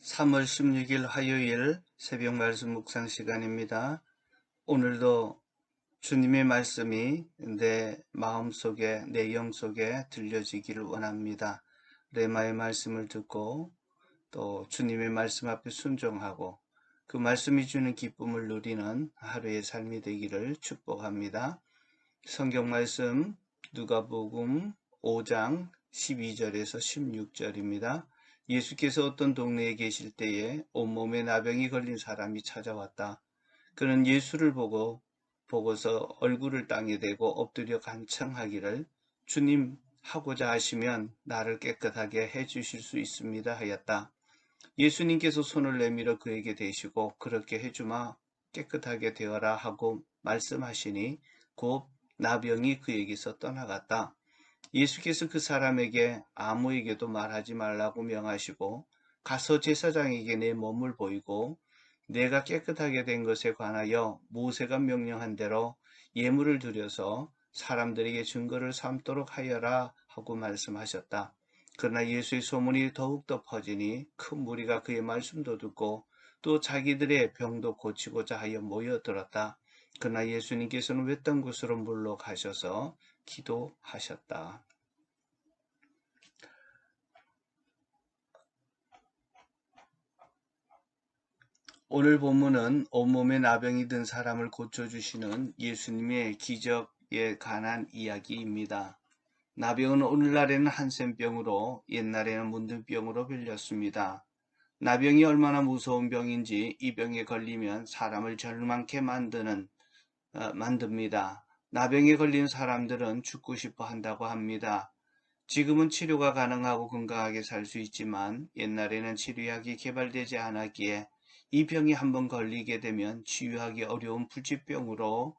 3월 16일 화요일 새벽 말씀 묵상 시간입니다. 오늘도 주님의 말씀이 내 마음속에, 내 영속에 들려지기를 원합니다. 레마의 말씀을 듣고 또 주님의 말씀 앞에 순종하고 그 말씀이 주는 기쁨을 누리는 하루의 삶이 되기를 축복합니다. 성경 말씀 누가복음 5장 12절에서 16절입니다. 예수께서 어떤 동네에 계실 때에 온몸에 나병이 걸린 사람이 찾아왔다. 그는 예수를 보고서 얼굴을 땅에 대고 엎드려 간청하기를 주님, 하고자 하시면 나를 깨끗하게 해주실 수 있습니다 하였다. 예수님께서 손을 내밀어 그에게 대시고 그렇게 해주마, 깨끗하게 되어라 하고 말씀하시니 곧 나병이 그에게서 떠나갔다. 예수께서 그 사람에게 아무에게도 말하지 말라고 명하시고 가서 제사장에게 내 몸을 보이고 내가 깨끗하게 된 것에 관하여 모세가 명령한 대로 예물을 드려서 사람들에게 증거를 삼도록 하여라 하고 말씀하셨다. 그러나 예수의 소문이 더욱더 퍼지니 큰 무리가 그의 말씀도 듣고 또 자기들의 병도 고치고자 하여 모여들었다. 그러나 예수님께서는 외딴 곳으로 물러가셔서 기도하셨다. 오늘 본문은 온몸에 나병이 든 사람을 고쳐주시는 예수님의 기적에 관한 이야기입니다. 나병은 오늘날에는 한센병으로 옛날에는 문둥병으로 불렸습니다. 나병이 얼마나 무서운 병인지 이 병에 걸리면 사람을 절망케 만듭니다. 나병에 걸린 사람들은 죽고 싶어 한다고 합니다. 지금은 치료가 가능하고 건강하게 살 수 있지만 옛날에는 치료약이 개발되지 않았기에 이 병이 한번 걸리게 되면 치유하기 어려운 불치병으로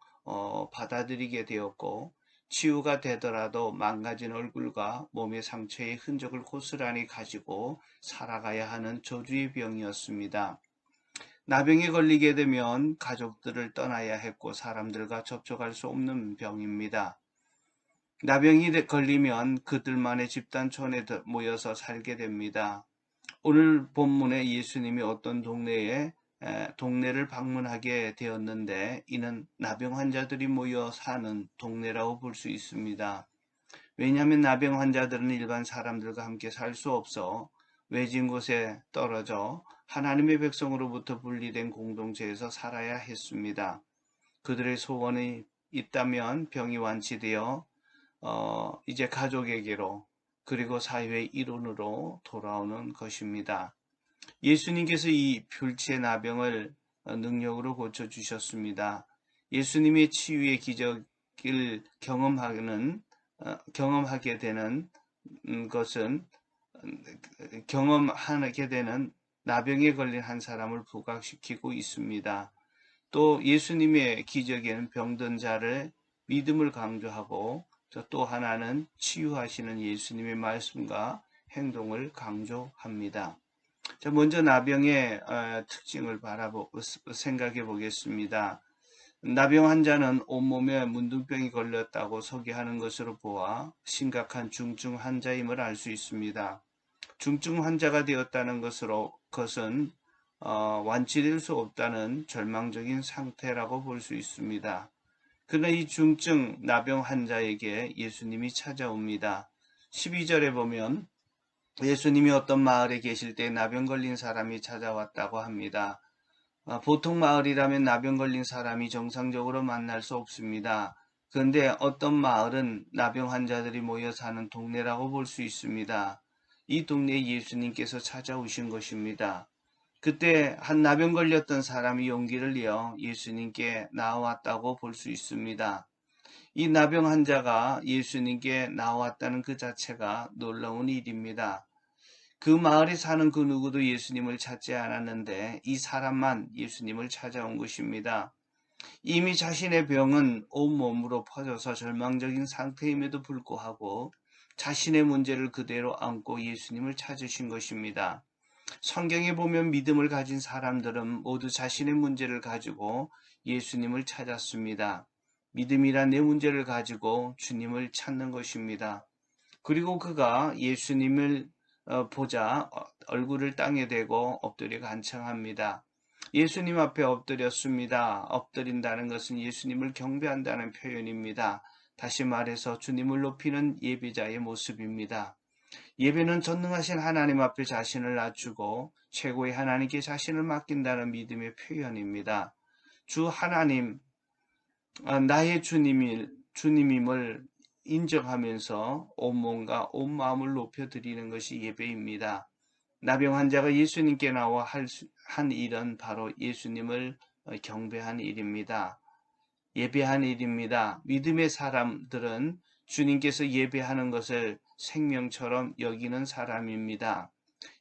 받아들이게 되었고 치유가 되더라도 망가진 얼굴과 몸의 상처의 흔적을 고스란히 가지고 살아가야 하는 저주의 병이었습니다. 나병에 걸리게 되면 가족들을 떠나야 했고 사람들과 접촉할 수 없는 병입니다. 나병이 걸리면 그들만의 집단촌에 모여서 살게 됩니다. 오늘 본문에 예수님이 어떤 동네를 방문하게 되었는데 이는 나병 환자들이 모여 사는 동네라고 볼 수 있습니다. 왜냐하면 나병 환자들은 일반 사람들과 함께 살 수 없어 외진 곳에 떨어져 하나님의 백성으로부터 분리된 공동체에서 살아야 했습니다. 그들의 소원이 있다면 병이 완치되어 이제 가족에게로 그리고 사회의 일원으로 돌아오는 것입니다. 예수님께서 이 불치의 나병을 능력으로 고쳐주셨습니다. 예수님의 치유의 기적을 경험하게 되는 것은 경험하게 되는 나병에 걸린 한 사람을 부각시키고 있습니다. 또 예수님의 기적에는 병든 자를 믿음을 강조하고 또 하나는 치유하시는 예수님의 말씀과 행동을 강조합니다. 자, 먼저 나병의 특징을 생각해 보겠습니다. 나병 환자는 온몸에 문둥병이 걸렸다고 소개하는 것으로 보아 심각한 중증 환자임을 알 수 있습니다. 중증 환자가 되었다는 것은 완치될 수 없다는 절망적인 상태라고 볼 수 있습니다. 그러나 이 중증 나병 환자에게 예수님이 찾아옵니다. 12절에 보면 예수님이 어떤 마을에 계실 때 나병 걸린 사람이 찾아왔다고 합니다. 보통 마을이라면 나병 걸린 사람이 정상적으로 만날 수 없습니다. 그런데 어떤 마을은 나병 환자들이 모여 사는 동네라고 볼 수 있습니다. 이 동네에 예수님께서 찾아오신 것입니다. 그때 한 나병 걸렸던 사람이 용기를 내어 예수님께 나왔다고 볼 수 있습니다. 이 나병 환자가 예수님께 나왔다는 그 자체가 놀라운 일입니다. 그 마을에 사는 그 누구도 예수님을 찾지 않았는데 이 사람만 예수님을 찾아온 것입니다. 이미 자신의 병은 온몸으로 퍼져서 절망적인 상태임에도 불구하고 자신의 문제를 그대로 안고 예수님을 찾으신 것입니다. 성경에 보면 믿음을 가진 사람들은 모두 자신의 문제를 가지고 예수님을 찾았습니다. 믿음이란 내 문제를 가지고 주님을 찾는 것입니다. 그리고 그가 예수님을 보자 얼굴을 땅에 대고 엎드려 간청합니다. 예수님 앞에 엎드렸습니다. 엎드린다는 것은 예수님을 경배한다는 표현입니다. 다시 말해서 주님을 높이는 예배자의 모습입니다. 예배는 전능하신 하나님 앞에 자신을 낮추고 최고의 하나님께 자신을 맡긴다는 믿음의 표현입니다. 주 하나님, 나의 주님임을 인정하면서 온몸과 온 마음을 높여드리는 것이 예배입니다. 나병 환자가 예수님께 나와 한 일은 바로 예수님을 경배한 일입니다. 예배한 일입니다. 믿음의 사람들은 주님께서 예배하는 것을 생명처럼 여기는 사람입니다.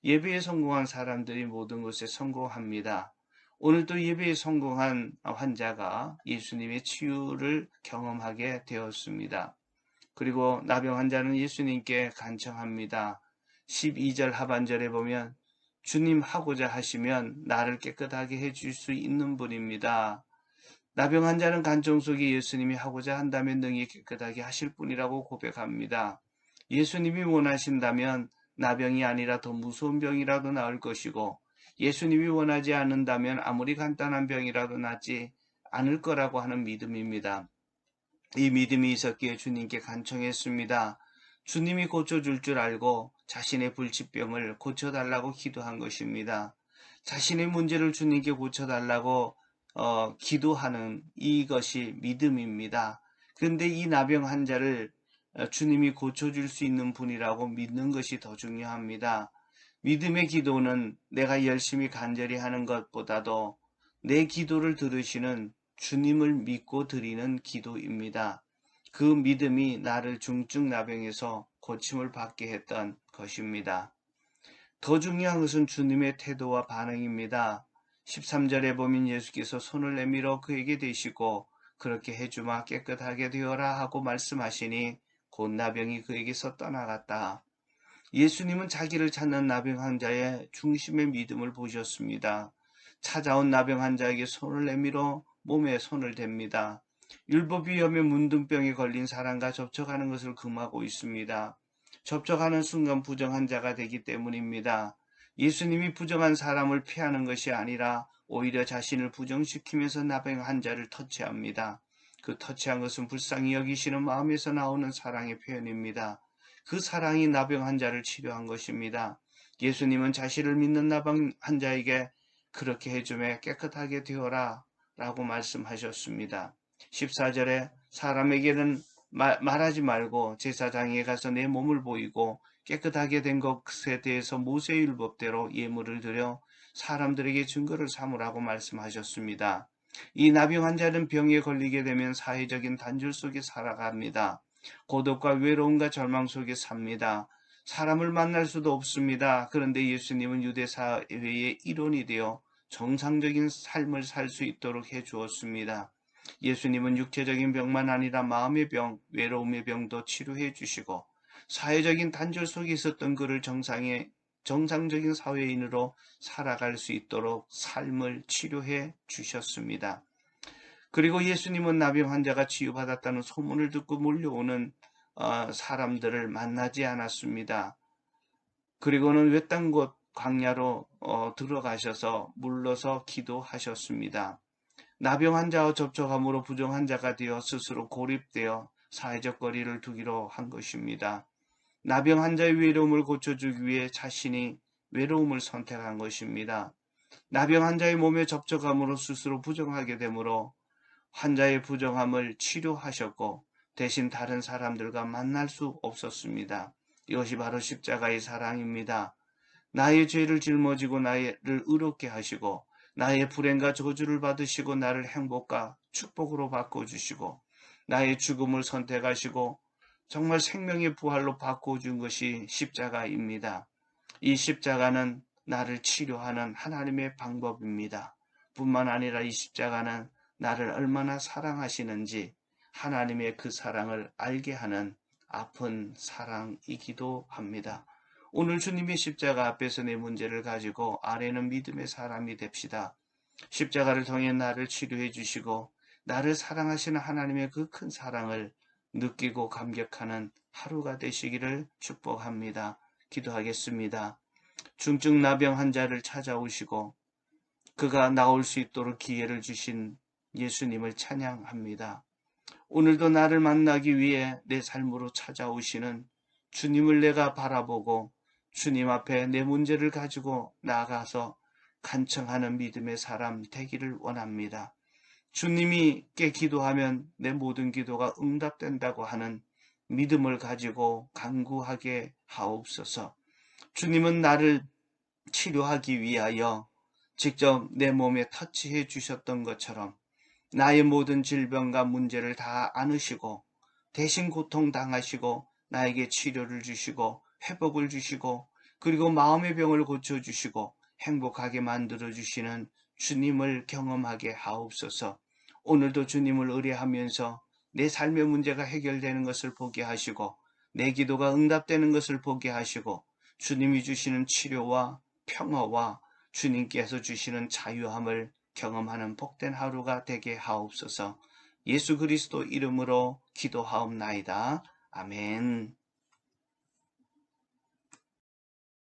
예배에 성공한 사람들이 모든 것에 성공합니다. 오늘도 예배에 성공한 환자가 예수님의 치유를 경험하게 되었습니다. 그리고 나병 환자는 예수님께 간청합니다. 12절 하반절에 보면 주님 하고자 하시면 나를 깨끗하게 해줄 수 있는 분입니다. 나병 환자는 간청 속에 예수님이 하고자 한다면 능히 깨끗하게 하실 분이라고 고백합니다. 예수님이 원하신다면 나병이 아니라 더 무서운 병이라도 나을 것이고 예수님이 원하지 않는다면 아무리 간단한 병이라도 낫지 않을 거라고 하는 믿음입니다. 이 믿음이 있었기에 주님께 간청했습니다. 주님이 고쳐줄 줄 알고 자신의 불치병을 고쳐달라고 기도한 것입니다. 자신의 문제를 주님께 고쳐달라고 기도하는 이것이 믿음입니다. 그런데 이 나병 환자를 주님이 고쳐줄 수 있는 분이라고 믿는 것이 더 중요합니다. 믿음의 기도는 내가 열심히 간절히 하는 것보다도 내 기도를 들으시는 주님을 믿고 드리는 기도입니다. 그 믿음이 나를 중증 나병에서 고침을 받게 했던 것입니다. 더 중요한 것은 주님의 태도와 반응입니다. 13절에 보면 예수께서 손을 내밀어 그에게 대시고 그렇게 해주마 깨끗하게 되어라 하고 말씀하시니 곧 나병이 그에게서 떠나갔다. 예수님은 자기를 찾는 나병 환자의 중심의 믿음을 보셨습니다. 찾아온 나병 환자에게 손을 내밀어 몸에 손을 댑니다. 율법 위험에 문둥병에 걸린 사람과 접촉하는 것을 금하고 있습니다. 접촉하는 순간 부정한 자가 되기 때문입니다. 예수님이 부정한 사람을 피하는 것이 아니라 오히려 자신을 부정시키면서 나병 환자를 터치합니다. 그 터치한 것은 불쌍히 여기시는 마음에서 나오는 사랑의 표현입니다. 그 사랑이 나병 환자를 치료한 것입니다. 예수님은 자신을 믿는 나병 환자에게 그렇게 해주매 깨끗하게 되어라 라고 말씀하셨습니다. 14절에 사람에게는 말하지 말고 제사장에 가서 내 몸을 보이고 깨끗하게 된 것에 대해서 모세율법대로 예물을 드려 사람들에게 증거를 삼으라고 말씀하셨습니다. 이 나병 환자는 병에 걸리게 되면 사회적인 단절 속에 살아갑니다. 고독과 외로움과 절망 속에 삽니다. 사람을 만날 수도 없습니다. 그런데 예수님은 유대 사회의 일원이 되어 정상적인 삶을 살 수 있도록 해 주었습니다. 예수님은 육체적인 병만 아니라 마음의 병, 외로움의 병도 치료해 주시고 사회적인 단절 속에 있었던 그를 정상적인 사회인으로 살아갈 수 있도록 삶을 치료해 주셨습니다. 그리고 예수님은 나병 환자가 치유받았다는 소문을 듣고 몰려오는 사람들을 만나지 않았습니다. 그리고는 외딴 곳 광야로 들어가셔서 물러서 기도하셨습니다. 나병 환자와 접촉함으로 부정 환자가 되어 스스로 고립되어 사회적 거리를 두기로 한 것입니다. 나병 환자의 외로움을 고쳐주기 위해 자신이 외로움을 선택한 것입니다. 나병 환자의 몸에 접촉함으로 스스로 부정하게 되므로 환자의 부정함을 치료하셨고 대신 다른 사람들과 만날 수 없었습니다. 이것이 바로 십자가의 사랑입니다. 나의 죄를 짊어지고 나를 의롭게 하시고 나의 불행과 저주를 받으시고 나를 행복과 축복으로 바꿔주시고 나의 죽음을 선택하시고 정말 생명의 부활로 바꿔준 것이 십자가입니다. 이 십자가는 나를 치료하는 하나님의 방법입니다. 뿐만 아니라 이 십자가는 나를 얼마나 사랑하시는지 하나님의 그 사랑을 알게 하는 아픈 사랑이기도 합니다. 오늘 주님의 십자가 앞에서 내 문제를 가지고 아래는 믿음의 사람이 됩시다. 십자가를 통해 나를 치료해 주시고 나를 사랑하시는 하나님의 그 큰 사랑을 느끼고 감격하는 하루가 되시기를 축복합니다. 기도하겠습니다. 중증 나병 환자를 찾아오시고 그가 나올 수 있도록 기회를 주신 예수님을 찬양합니다. 오늘도 나를 만나기 위해 내 삶으로 찾아오시는 주님을 내가 바라보고 주님 앞에 내 문제를 가지고 나아가서 간청하는 믿음의 사람 되기를 원합니다. 주님이께 기도하면 내 모든 기도가 응답된다고 하는 믿음을 가지고 간구하게 하옵소서. 주님은 나를 치료하기 위하여 직접 내 몸에 터치해 주셨던 것처럼 나의 모든 질병과 문제를 다 안으시고 대신 고통당하시고 나에게 치료를 주시고 회복을 주시고 그리고 마음의 병을 고쳐주시고 행복하게 만들어주시는 주님을 경험하게 하옵소서. 오늘도 주님을 의뢰하면서 내 삶의 문제가 해결되는 것을 보게 하시고 내 기도가 응답되는 것을 보게 하시고 주님이 주시는 치료와 평화와 주님께서 주시는 자유함을 경험하는 복된 하루가 되게 하옵소서. 예수 그리스도 이름으로 기도하옵나이다. 아멘.